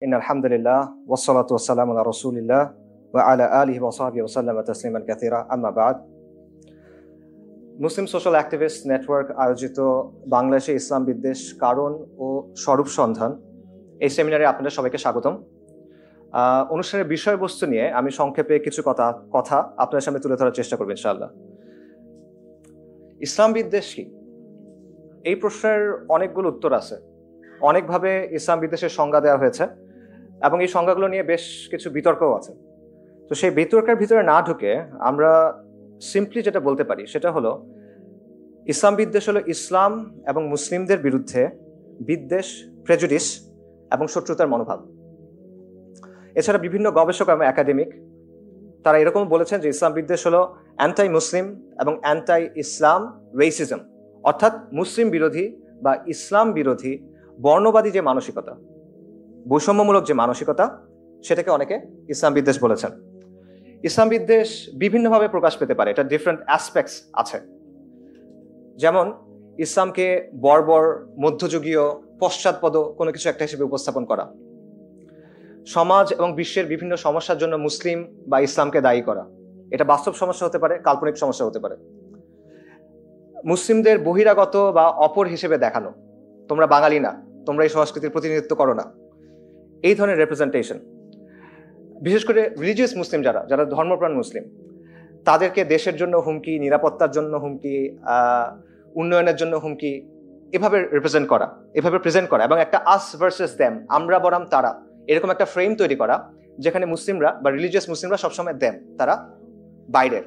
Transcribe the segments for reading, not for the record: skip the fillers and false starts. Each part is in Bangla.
আলহামদুলিল্লাহ ওয়াসসালাতু ওয়াসসালামু আলা রাসূলিল্লাহ ওয়া আলা আলিহি ওয়া সাহবিহি ওয়া সাল্লামা তাসলিমান কাসীরা আম্মা বাদ। মুসলিম সোশ্যাল অ্যাক্টিভিস্ট নেটওয়ার্ক আয়োজিত বাংলাদেশে ইসলাম বিদ্বেষ কারণ ও স্বরূপ সন্ধান এই সেমিনারে আপনাদের সবাইকে স্বাগতম। অনুষ্ঠানের বিষয়বস্তু নিয়ে আমি সংক্ষেপে কিছু কথা আপনাদের সামনে তুলে ধরার চেষ্টা করব ইনশাআল্লাহ। ইসলাম বিদ্বেষ কি? এই প্রশ্নের অনেকগুলো উত্তর আছে। অনেকভাবে ইসলাম বিদ্বেষের সংজ্ঞা দেওয়া হয়েছে এবং এই সংজ্ঞাগুলো নিয়ে বেশ কিছু বিতর্কও আছে। তো সেই বিতর্কের ভিতরে না ঢুকে আমরা সিম্পলি যেটা বলতে পারি সেটা হলো ইসলাম বিদ্বেষ হলো ইসলাম এবং মুসলিমদের বিরুদ্ধে বিদ্বেষ, প্রেজুডিস এবং শত্রুতার মনোভাব। এছাড়া বিভিন্ন গবেষক এবং একাডেমিক তারা এরকম বলেছেন যে ইসলাম বিদ্বেষ হলো অ্যান্টাই মুসলিম এবং অ্যান্টাই ইসলাম রেসিজম, অর্থাৎ মুসলিম বিরোধী বা ইসলাম বিরোধী বর্ণবাদী যে মানসিকতা, বৈষম্যমূলক যে মানসিকতা, সেটাকে অনেকে ইসলাম বিদ্বেষ বলেছেন। ইসলাম বিদ্বেষ বিভিন্নভাবে প্রকাশ পেতে পারে, এটা ডিফারেন্ট অ্যাসপেক্টস আছে। যেমন ইসলামকে বর্বর, মধ্যযুগীয়, পশ্চাৎপদ কোনো কিছু একটা হিসেবে উপস্থাপন করা, সমাজ এবং বিশ্বের বিভিন্ন সমস্যার জন্য মুসলিম বা ইসলামকে দায়ী করা, এটা বাস্তব সমস্যা হতে পারে, কাল্পনিক সমস্যা হতে পারে। মুসলিমদের বহিরাগত বা অপর হিসেবে দেখানো, তোমরা বাঙালি না, তোমরা এই সংস্কৃতির প্রতিনিধিত্ব করো না, এই ধরনের রিপ্রেজেন্টেশন। বিশেষ করে রিলিজিয়াস মুসলিম যারা ধর্মপ্রাণ মুসলিম, তাদেরকে দেশের জন্য হুমকি, নিরাপত্তার জন্য হুমকি, উন্নয়নের জন্য হুমকি, এভাবে রিপ্রেজেন্ট করা, এভাবে প্রেজেন্ট করা এবং একটা আস ভার্সেস দেম, আমরা বনাম তারা, এরকম একটা ফ্রেম তৈরি করা যেখানে মুসলিমরা বা রিলিজিয়াস মুসলিমরা সবসময় দেম, তারা বাইরের,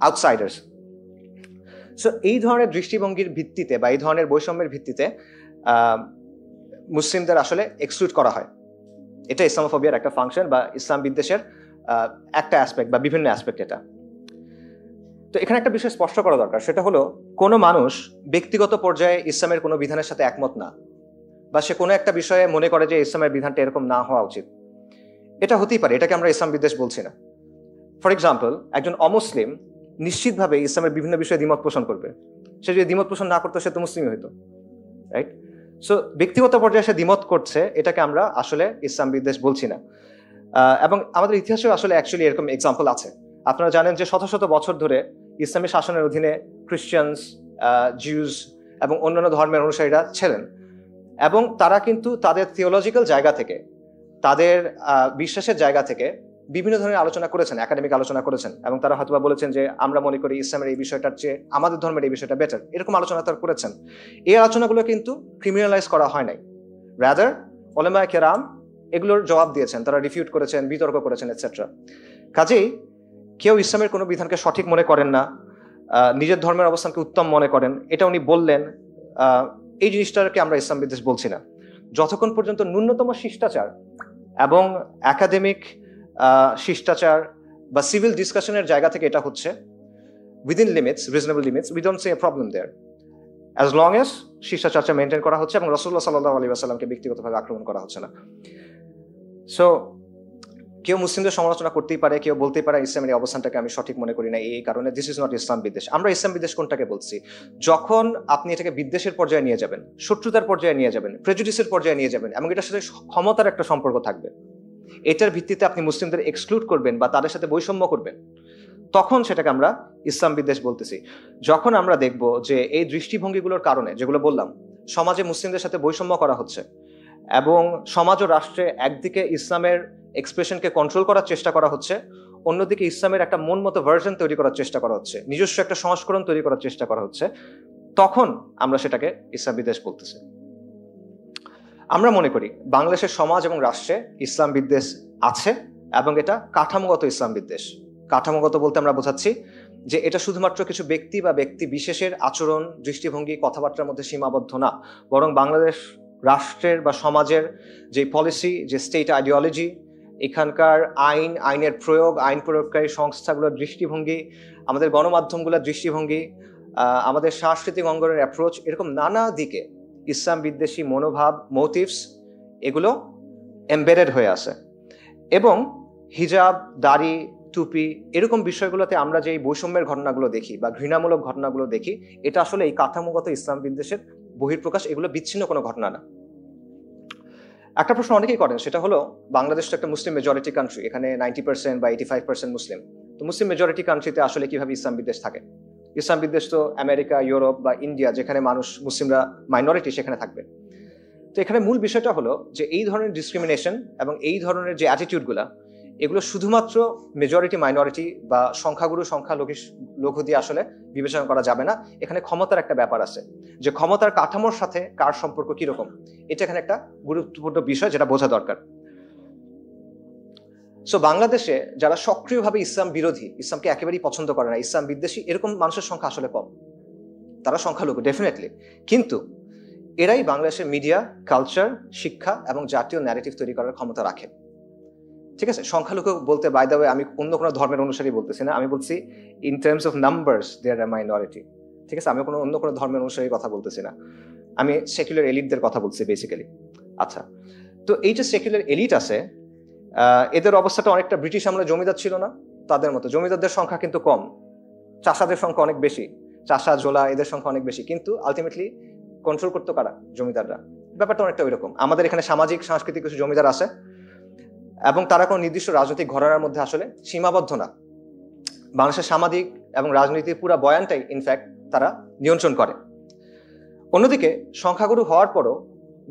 আউটসাইডার্স। সো এই ধরনের দৃষ্টিভঙ্গির ভিত্তিতে বা এই ধরনের বৈষম্যের ভিত্তিতে মুসলিমদের আসলে এক্সক্লুড করা হয়। এটা ইসলামোফোবিয়ার একটা ফাংশন বা ইসলাম বিদ্বেষের একটা অ্যাসপেক্ট বা বিভিন্ন অ্যাসপেক্ট এটা। তো এখানে একটা বিষয় স্পষ্ট করা দরকার, সেটা হলো কোনো মানুষ ব্যক্তিগত পর্যায়ে ইসলামের কোনো বিধানের সাথে একমত না, বা সে কোনো একটা বিষয়ে মনে করে যে ইসলামের বিধানটা এরকম না হওয়া উচিত, এটা হতেই পারে, এটাকে আমরা ইসলাম বিদ্বেষ বলছি না। ফর এক্সাম্পল, একজন অমুসলিম নিশ্চিতভাবে ইসলামের বিভিন্ন বিষয়ে দ্বিমত পোষণ করবে। সে যদি দ্বিমত পোষণ না করতো সে তো মুসলিমই হইতো, রাইট? সো ব্যক্তিগত পর্যায়ে সে দ্বিমত করছে, এটাকে আমরা আসলে ইসলাম বিদ্বেষ বলছি না। এবং আমাদের ইতিহাসেও আসলে অ্যাকচুয়ালি এরকম এক্সাম্পল আছে। আপনারা জানেন যে শত শত বছর ধরে ইসলামী শাসনের অধীনে খ্রিস্টানস, জিউস এবং অন্যান্য ধর্মের অনুসারীরা ছিলেন, এবং তারা কিন্তু তাদের থিওলজিক্যাল জায়গা থেকে, তাদের বিশ্বাসের জায়গা থেকে বিভিন্ন ধরনের আলোচনা করেছেন, একাডেমিক আলোচনা করেছেন, এবং তারা হয়তো বলেছেন যে আমরা মনে করি ইসলামের এই বিষয়টার চেয়ে আমাদের ধর্মের এই বিষয়টা বেটার, এরকম আলোচনা তারা করেছেন। এই আলোচনাগুলো কিন্তু ক্রিমিনালাইজ করা হয় নাই, রাদার উলামায়ে কেরাম এগুলোর জবাব দিয়েছেন, তারা রিফিউট করেছেন, বিতর্ক করেছেন, এটসেট্রা। কাজেই কেউ ইসলামের কোনো বিধানকে সঠিক মনে করেন না, নিজের ধর্মের অবস্থানকে উত্তম মনে করেন, এটা উনি বললেন, এই জিনিসটাকে আমরা ইসলাম বিদ্বেষ বলছি না। যতক্ষণ পর্যন্ত ন্যূনতম শিষ্টাচার এবং একাডেমিক শিষ্টাচার বা সিভিল ডিসকাশনের জায়গা থেকে এটা হচ্ছে within limits, reasonable limits, we don't see a problem there, as long as শিষ্টাচারটা মেনটেন করা হচ্ছে এবং রাসূলুল্লাহ সাল্লাল্লাহু আলাইহি ওয়াসাল্লামকে ব্যক্তিগতভাবে আক্রমণ করা হচ্ছে না। সো কেউ মুসলিমদের সমালোচনা করতেই পারে, কেউ বলতেই পারে ইসলামের এই অবস্থানটাকে আমি সঠিক মনে করি না, এই কারণে দিস ইজ নট ইসলাম বিদ্বেষ। আমরা ইসলাম বিদ্বেষ কোনটাকে বলছি? যখন আপনি এটাকে বিদ্বেষের পর্যায়ে নিয়ে যাবেন, শত্রুতার পর্যায়ে নিয়ে যাবেন, প্রেজুডিসের পর্যায়ে নিয়ে যাবেন এবং এটার সাথে ক্ষমতার একটা সম্পর্ক থাকবে, এটার ভিত্তিতে আপনি মুসলিমদের এক্সক্লুড করবেন বা তাদের সাথে বৈষম্য করবেন, তখন সেটাকে আমরা ইসলাম বিদ্বেষ বলতেছি। যখন আমরা দেখব যে এই দৃষ্টিভঙ্গিগুলোর কারণে, যেগুলো বললাম, সমাজে মুসলিমদের সাথে বৈষম্য করা হচ্ছে এবং সমাজ ও রাষ্ট্রে একদিকে ইসলামের এক্সপ্রেশনকে কন্ট্রোল করার চেষ্টা করা হচ্ছে, অন্যদিকে ইসলামের একটা মন মতো ভার্জন তৈরি করার চেষ্টা করা হচ্ছে, নিজস্ব একটা সংস্করণ তৈরি করার চেষ্টা করা হচ্ছে, তখন আমরা সেটাকে ইসলাম বিদ্বেষ বলতেছি। আমরা মনে করি বাংলাদেশের সমাজ এবং রাষ্ট্রে ইসলাম বিদ্বেষ আছে এবং এটা কাঠামোগত ইসলাম বিদ্বেষ। কাঠামোগত বলতে আমরা বোঝাচ্ছি যে এটা শুধুমাত্র কিছু ব্যক্তি বা ব্যক্তি বিশেষের আচরণ, দৃষ্টিভঙ্গি, কথাবার্তার মধ্যে সীমাবদ্ধ না, বরং বাংলাদেশ রাষ্ট্রের বা সমাজের যে পলিসি, যে স্টেট আইডিওলজি, এখানকার আইনের প্রয়োগ, আইন প্রয়োগকারী সংস্থাগুলোর দৃষ্টিভঙ্গি, আমাদের গণমাধ্যমগুলোর দৃষ্টিভঙ্গি, আমাদের সাংস্কৃতিক অঙ্গনের অ্যাপ্রোচ, এরকম নানা দিকে ইসলাম বিদ্বেষী মনোভাব, মোটিভস, এগুলো এমবেডেড হয়ে আছে। এবং হিজাব, দাড়ি, টুপি, এরকম বিষয়গুলোতে আমরা যে বৈষম্যের ঘটনাগুলো দেখি বা ঘৃণামূলক ঘটনাগুলো দেখি, এটা আসলে এই কাঠামোগত ইসলাম বিদ্বেষের বহিঃপ্রকাশ, এগুলো বিচ্ছিন্ন কোনো ঘটনা না। একটা প্রশ্ন অনেকেই করেন, সেটা হলো বাংলাদেশ তো একটা মুসলিম মেজরিটি কান্ট্রি, এখানে 90% বা 85% মুসলিম। তো মুসলিম মেজরিটি কান্ট্রিতে আসলে কিভাবে ইসলাম বিদ্বেষ থাকে? ইসলাম বিদ্বেষ তো আমেরিকা, ইউরোপ বা ইন্ডিয়া, যেখানে মানুষ মুসলিমরা মাইনরিটি, সেখানে থাকবে। তো এখানে মূল বিষয়টা হলো যে এই ধরনের ডিসক্রিমিনেশন এবং এই ধরনের যে অ্যাটিটিউডগুলা, এগুলো শুধুমাত্র মেজরিটি মাইনরিটি বা সংখ্যাগুরু সংখ্যালঘু দিয়ে আসলে বিবেচনা করা যাবে না। এখানে ক্ষমতার একটা ব্যাপার আছে, যে ক্ষমতার কাঠামোর সাথে কার সম্পর্ক কিরকম, এটা এখানে একটা গুরুত্বপূর্ণ বিষয়, যেটা বোঝা দরকার। সো বাংলাদেশে যারা সক্রিয়ভাবে ইসলাম বিরোধী, ইসলামকে একেবারেই পছন্দ করে না, ইসলাম বিদ্বেষী, এরকম মানুষের সংখ্যা আসলে কম। তারা সংখ্যালঘু ডেফিনেটলি, কিন্তু এরাই বাংলাদেশের মিডিয়া, কালচার, শিক্ষা এবং জাতীয় ন্যারেটিভ তৈরি করার ক্ষমতা রাখে। ঠিক আছে, সংখ্যালঘু বলতে বাই দ্য ওয়ে আমি অন্য কোনো ধর্মের অনুসারী বলতেছি না, আমি বলছি in terms of numbers they are minority. ঠিক আছে, আমি অন্য কোনো ধর্মের অনুসারীর কথা বলতেছি না, আমি সেকুলার এলিটদের কথা বলছি বেসিক্যালি। আচ্ছা, তো এই যে সেকুলার এলিট আছে, এদের অবস্থাটা অনেকটা ব্রিটিশ আমলে জমিদার ছিল না, তাদের মতো। জমিদারদের সংখ্যা কিন্তু কম, চাষাদের সংখ্যা অনেক বেশি, চাষা জোলা এদের সংখ্যা অনেক বেশি, কিন্তু আলটিমেটলি কন্ট্রোল করতো কারা? জমিদাররা। ব্যাপারটা অনেকটা ওইরকম। আমাদের এখানে সামাজিক সাংস্কৃতিক কিছু জমিদার আছে এবং তারা কোনো নির্দিষ্ট রাজনৈতিক ঘরানার মধ্যে আসলে সীমাবদ্ধ না। বাংলাদেশের সামাজিক এবং রাজনীতির পুরো বয়ানটাই ইনফ্যাক্ট তারা নিয়ন্ত্রণ করে। অন্যদিকে সংখ্যাগুরু হওয়ার পরও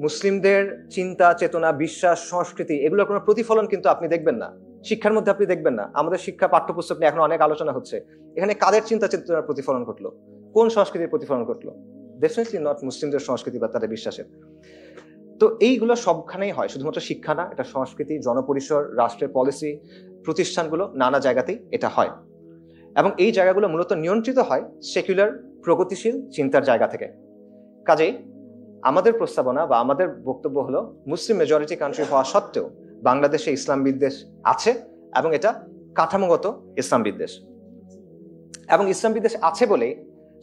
মুসলিমদের চিন্তা চেতনা, বিশ্বাস, সংস্কৃতি, এগুলোর কোনো প্রতিফলন কিন্তু আপনি দেখবেন না, শিক্ষার মধ্যে আপনি দেখবেন না। আমাদের শিক্ষা পাঠ্যপুস্তক নিয়ে এখন অনেক আলোচনা হচ্ছে, এখানে কাদের চিন্তা চেতনার প্রতিফলন ঘটলো, কোন সংস্কৃতির প্রতিফলন ঘটলো? ডেফিনেটলি নট মুসলিমদের সংস্কৃতি বা তাদের বিশ্বাসের। তো এইগুলো সবখানেই হয়, শুধুমাত্র শিক্ষা না, এটা সংস্কৃতি, জনপরিসর, রাষ্ট্রের পলিসি, প্রতিষ্ঠানগুলো, নানা জায়গাতেই এটা হয়। এবং এই জায়গাগুলো মূলত নিয়ন্ত্রিত হয় সেকুলার প্রগতিশীল চিন্তার জায়গা থেকে। কাজেই আমাদের প্রস্তাবনা বা আমাদের বক্তব্য হলো, মুসলিম মেজরিটি কান্ট্রি হওয়া সত্ত্বেও বাংলাদেশে ইসলাম বিদ্বেষ আছে, এবং এটা কাঠামোগত ইসলাম বিদ্বেষ। এবং ইসলাম বিদ্বেষ আছে বলেই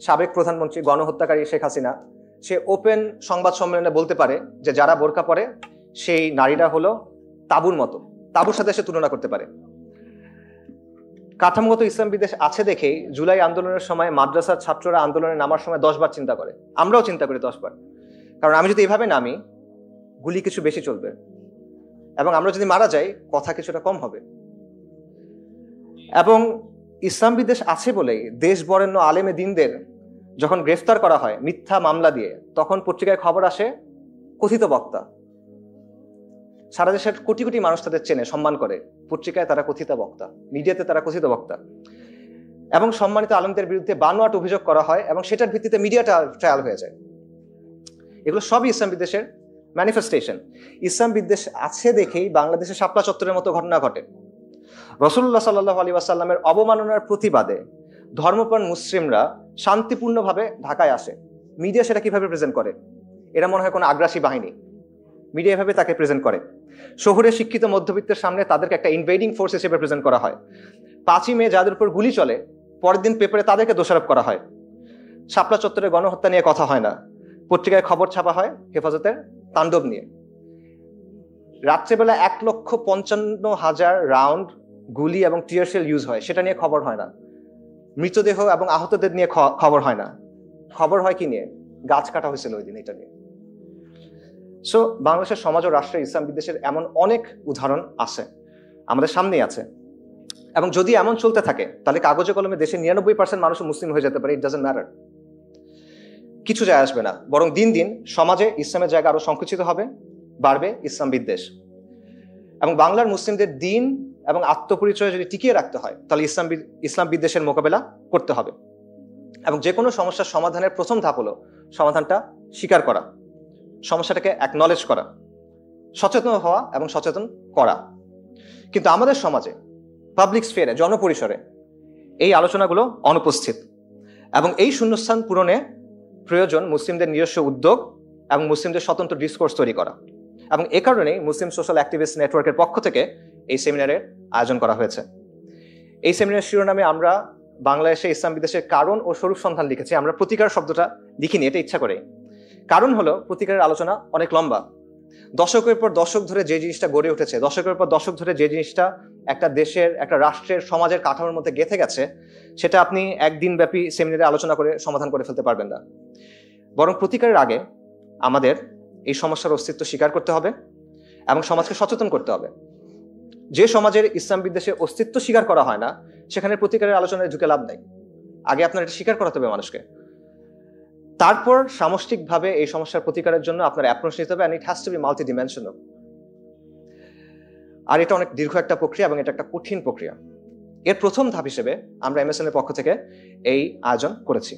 সাবেক প্রধানমন্ত্রী, গণহত্যাকারী শেখ হাসিনা, সে ওপেন সংবাদ সম্মেলনে বলতে পারে যে যারা বোরকা পরে সেই নারীরা হলো তাঁবুর মতো, তাঁবুর সাথে সে তুলনা করতে পারে। কাঠামোগত ইসলাম বিদ্বেষ আছে দেখেই জুলাই আন্দোলনের সময় মাদ্রাসার ছাত্ররা আন্দোলনে নামার সময় 10 বার চিন্তা করে। আমরাও চিন্তা করি 10 বার, কারণ আমি যদি এভাবে নামি, গুলি কিছু বেশি চলবে, এবং আমরা যদি মারা যাই, কথা কিছুটা কম হবে। এবং ইসলাম বিদ্বেষ আছে বলেই দেশ বরেণ্য আলেমে দ্বীনদের যখন গ্রেফতার করা হয় মিথ্যা মামলা দিয়ে, তখন পত্রিকায় খবর আসে কথিত বক্তা। সারা দেশের কোটি কোটি মানুষ তাদের চেনে, সম্মান করে, পত্রিকায় তারা কথিত বক্তা, মিডিয়াতে তারা কথিত বক্তা। এবং সম্মানিত আলেমদের বিরুদ্ধে বানোয়াট অভিযোগ করা হয়, এবং সেটার ভিত্তিতে মিডিয়াটা ট্রায়াল হয়ে যায়। এগুলো সবই ইসলাম বিদ্বেষের ম্যানিফেস্টেশন। ইসলাম বিদ্বেষ আছে দেখেই বাংলাদেশে শাপলা চত্বরের মতো ঘটনা ঘটে। রাসূলুল্লাহ সাল্লাল্লাহু আলাইহি ওয়াসাল্লামের অবমাননার প্রতিবাদে ধর্মপ্রাণ মুসলিমরা শান্তিপূর্ণভাবে ঢাকায় আসে। মিডিয়া সেটা কিভাবে প্রেজেন্ট করে? এরা মনে হয় কোনো আগ্রাসী বাহিনী, মিডিয়া এভাবে তাকে প্রেজেন্ট করে। শহুরে শিক্ষিত মধ্যবিত্তের সামনে তাদেরকে একটা ইনভেডিং ফোর্স হিসেবে প্রেজেন্ট করা হয়। 5ই মে যাদের উপর গুলি চলে, পরের দিন পেপারে তাদেরকে দোষারোপ করা হয়। শাপলা চত্বরে গণহত্যা নিয়ে কথা হয় না, পত্রিকায় খবর ছাপা হয় হেফাজতের তাণ্ডব নিয়ে। রাত্রেবেলা 1,55,000 রাউন্ড গুলি এবং টিয়ার শেল ইউজ হয়, সেটা নিয়ে খবর হয় না। মৃতদেহ এবং আহতদের নিয়ে খবর হয় না। খবর হয় কি নিয়ে? গাছ কাটা হয়েছিল ওই দিন, এটা নিয়ে। সো বাংলাদেশের সমাজ ও রাষ্ট্রের ইসলাম বিদ্বেষের এমন অনেক উদাহরণ আছে, আমাদের সামনেই আছে। এবং যদি এমন চলতে থাকে, তাহলে কাগজে কলমে দেশের 99% মানুষ মুসলিম হয়ে যেতে পারে, ইট ডাজন্ট ম্যাটার, কিছু যায় আসবে না। বরং দিন দিন সমাজে ইসলামের জায়গা আরো সংকুচিত হবে, বাড়বে ইসলাম বিদ্বেষ। এবং বাংলার মুসলিমদের দিন এবং আত্মপরিচয় যদি টিকিয়ে রাখতে হয়, তাহলে ইসলাম বিদ্বেষের মোকাবেলা করতে হবে। এবং যে কোনো সমস্যার সমাধানের প্রথম ধাপ হলো সমাধানটা স্বীকার করা, সমস্যাটাকে অ্যাকনলেজ করা, সচেতন হওয়া এবং সচেতন করা। কিন্তু আমাদের সমাজে, পাবলিক স্ফিয়ারে, জনপরিসরে এই আলোচনাগুলো অনুপস্থিত। এবং এই শূন্যস্থান পূরণে প্রয়োজন মুসলিমদের নিজস্ব উদ্যোগ এবং মুসলিমদের স্বতন্ত্র ডিসকোর্স তৈরি করা। এবং এ কারণেই মুসলিম সোশ্যাল অ্যাক্টিভিস্ট নেটওয়ার্কের পক্ষ থেকে এই সেমিনারের আয়োজন করা হয়েছে। এই সেমিনারের শিরোনামে আমরা বাংলাদেশে ইসলাম বিদ্বেষের কারণ ও স্বরূপ সন্ধান লিখেছি। আমরা প্রতিকার শব্দটা লিখিনি, এটা ইচ্ছা করে। কারণ হলো প্রতিকারের আলোচনা অনেক লম্বা, দশকের পর দশক ধরে যে জিনিসটা গড়ে উঠেছে, দশকের পর দশক ধরে যে জিনিসটা একটা দেশের, একটা রাষ্ট্রের, সমাজের কাঠামোর মধ্যে গেঁথে গেছে, সেটা আপনি একদিন ব্যাপী সেমিনারে আলোচনা করে সমাধান করে ফেলতে পারবেন না। বরং প্রতিকারের আগে আমাদের এই সমস্যার অস্তিত্ব স্বীকার করতে হবে এবং সমাজকে সচেতন করতে হবে। যে সমাজের ইসলাম বিদ্বেষের অস্তিত্ব স্বীকার করা হয় না, সেখানে প্রতিকারের আলোচনায় ঢুকে লাভ নাই। আগে আপনার এটা স্বীকার করাতে হবে মানুষকে, তারপর সামষ্টিকভাবে এই সমস্যার প্রতিকারের জন্য আপনার অ্যাপ্রোচ নিতে হবে, and it has to be multidimensional। আর এটা অনেক দীর্ঘ একটা প্রক্রিয়া এবং এটা একটা কঠিন প্রক্রিয়া। এর প্রথম ধাপ হিসেবে আমরা MSN এর পক্ষ থেকে এই আয়োজন করেছি।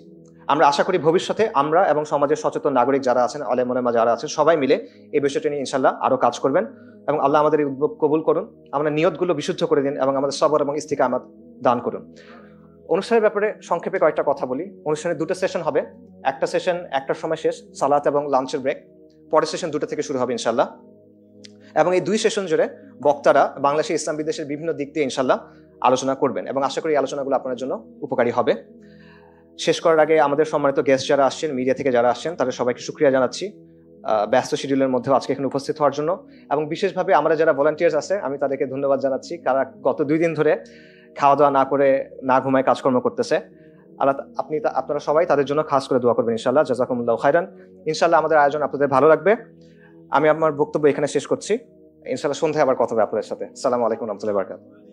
আমরা আশা করি ভবিষ্যতে আমরা এবং সমাজের সচেতন নাগরিক যারা আছেন, আলেম ওলামা যারা আছেন, সবাই মিলে এই বিষয়টা নিয়ে ইনশাল্লাহ আরো কাজ করবেন এবং আল্লাহ আমাদের এই উদ্যোগ কবুল করুন, আমরা নিয়তগুলো বিশুদ্ধ করে দিন এবং আমাদের সবর এবং ইস্তিকামাত দান করুন। অনুষ্ঠানের ব্যাপারে সংক্ষেপে কয়েকটা কথা বলি। অনুষ্ঠানে 2টা সেশন হবে। একটা সেশন 1টার সময় শেষ, সালাত এবং লাঞ্চের ব্রেক। পরের সেশন 2টা থেকে শুরু হবে ইনশাল্লাহ। এবং এই 2 সেশন জুড়ে বক্তারা বাংলাদেশের ইসলাম বিদ্বেষের বিভিন্ন দিক দিয়ে ইনশাল্লাহ আলোচনা করবেন এবং আশা করি এই আলোচনাগুলো আপনার জন্য উপকারী হবে। শেষ করার আগে আমাদের সম্মানিত গেস্ট যারা আসছেন, মিডিয়া থেকে যারা আসছেন, তাদের সবাইকে শুকরিয়া জানাচ্ছি ব্যস্ত শিডিউলের মধ্যেও আজকে এখানে উপস্থিত হওয়ার জন্য। এবং বিশেষভাবে আমরা যারা ভলান্টিয়ার্স আছে, আমি তাদেরকে ধন্যবাদ জানাচ্ছি, কারা গত 2 দিন ধরে খাওয়া দাওয়া না করে, না ঘুমায় কাজকর্ম করতেছে। আল্লাহ আপনারা সবাই তাদের জন্য খাস করে দোয়া করবেন ইনশাআল্লাহ। জাযাকুমুল্লাহু খাইরান। ইনশাআল্লাহ আমাদের আয়োজন আপনাদের ভালো লাগবে। আমি আমার বক্তব্য এখানে শেষ করছি। ইনশাআল্লাহ সন্ধ্যায় আবার কথা হবে আপনাদের সাথে। আসসালামু আলাইকুম ওয়া রাহমাতুল্লাহি ওয়া বারাকাতুহু।